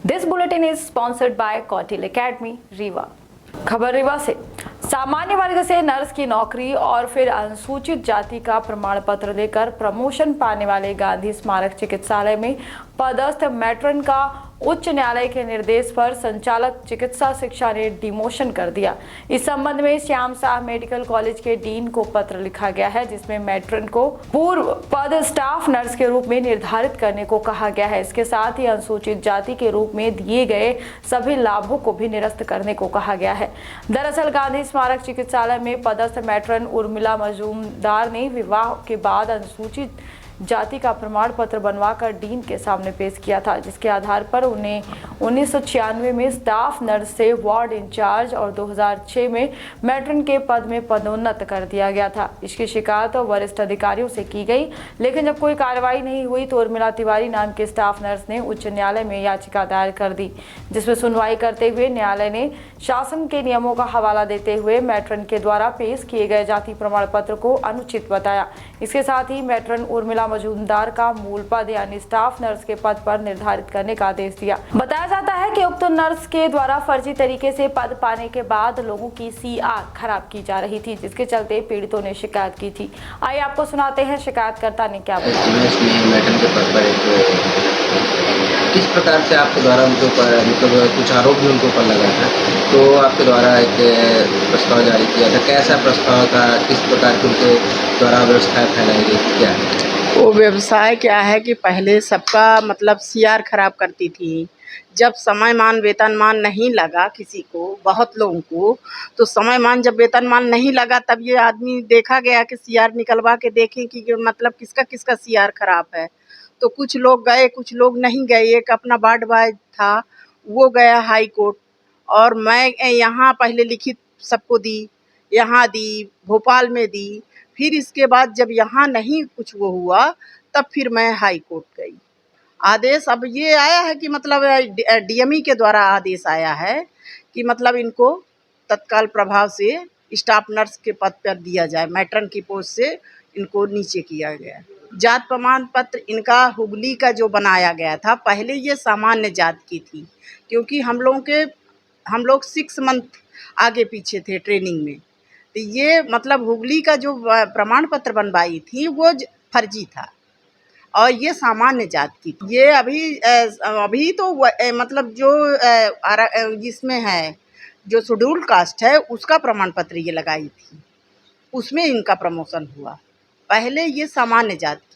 This bulletin is sponsored by Kautil academy Rewa. खबर रीवा से। सामान्य वर्ग से नर्स की नौकरी और फिर अनुसूचित जाति का प्रमाण पत्र लेकर प्रमोशन पाने वाले गांधी स्मारक चिकित्सालय में पदस्थ मैट्रन का उच्च न्यायालय के निर्देश पर संचालक चिकित्सा शिक्षा ने डिमोशन कर दिया। इस संबंध में श्याम शाह मेडिकल कॉलेज के डीन को पत्र लिखा गया है, जिसमें मैट्रन को पूर्व पद स्टाफ नर्स के रूप में निर्धारित करने को कहा गया है। इसके साथ ही अनुसूचित जाति के रूप में दिए गए सभी लाभों को भी निरस्त करने को कहा गया है। दरअसल गांधी स्मारक चिकित्सालय में पदस्थ मैट्रन उर्मिला मजूमदार ने विवाह के बाद अनुसूचित जाति का प्रमाण पत्र बनवाकर डीन के सामने पेश किया था, जिसके आधार पर उन्हें 1996 में स्टाफ नर्स से वार्ड इंचार्ज और 2006 में मैट्रन के पद में पदोन्नत कर दिया गया था। इसकी शिकायत वरिष्ठ अधिकारियों से की गई, लेकिन जब कोई कार्रवाई नहीं हुई तो उर्मिला तिवारी नाम के स्टाफ नर्स ने उच्च न्यायालय में याचिका दायर कर दी, जिसमें सुनवाई करते हुए न्यायालय ने शासन के नियमों का हवाला देते हुए मैट्रन के द्वारा पेश किए गए जाति प्रमाण पत्र को अनुचित बताया। इसके साथ ही मैट्रन उर्मिला मजूमदार का मूल पद यानी स्टाफ नर्स के पद पर निर्धारित करने का आदेश दिया। बताया जाता है कि उक्त नर्स के द्वारा फर्जी तरीके से पद पाने के बाद लोगों की सीआर खराब की जा रही थी, जिसके चलते पीड़ितों ने शिकायत की थी। आइए आपको सुनाते हैं शिकायतकर्ता ने क्या बोला। मैट्रन के पद पर किस प्रकार से आपके द्वारा उनके ऊपर मतलब कुछ आरोप भी उनके ऊपर लगा था, तो आपके द्वारा एक प्रस्ताव जारी किया था। कैसा प्रस्ताव था, किस प्रकार के उनके द्वारा व्यवस्थाएं फैलाई गई, क्या वो व्यवसाय क्या है कि पहले सबका मतलब सीआर खराब करती थी। जब समयमान वेतनमान नहीं लगा किसी को, बहुत लोगों को, तो समयमान जब वेतनमान नहीं लगा तब ये आदमी देखा गया कि सीआर निकलवा के देखें कि मतलब किसका किसका सीआर खराब है। तो कुछ लोग गए, कुछ लोग नहीं गए। एक अपना वार्ड बॉय था, वो गया हाई कोर्ट, और मैं यहाँ पहले लिखित सबको दी, यहाँ दी, भोपाल में दी। फिर इसके बाद जब यहाँ नहीं कुछ वो हुआ तब फिर मैं हाई कोर्ट गई। आदेश अब ये आया है कि मतलब डीएमई के द्वारा आदेश आया है कि मतलब इनको तत्काल प्रभाव से स्टाफ नर्स के पद पर दिया जाए। मैट्रन की पोस्ट से इनको नीचे किया गया। जात प्रमाण पत्र इनका हुगली का जो बनाया गया था, पहले ये सामान्य जात की थी, क्योंकि हम लोग 6 मंथ आगे पीछे थे ट्रेनिंग में। तो ये मतलब हुगली का जो प्रमाण पत्र बनवाई थी वो फर्जी था और ये सामान्य जात की थी। ये अभी तो मतलब जो इसमें है, जो शेड्यूल कास्ट है उसका प्रमाण पत्र ये लगाई थी, उसमें इनका प्रमोशन हुआ। पहले ये सामान्य जात की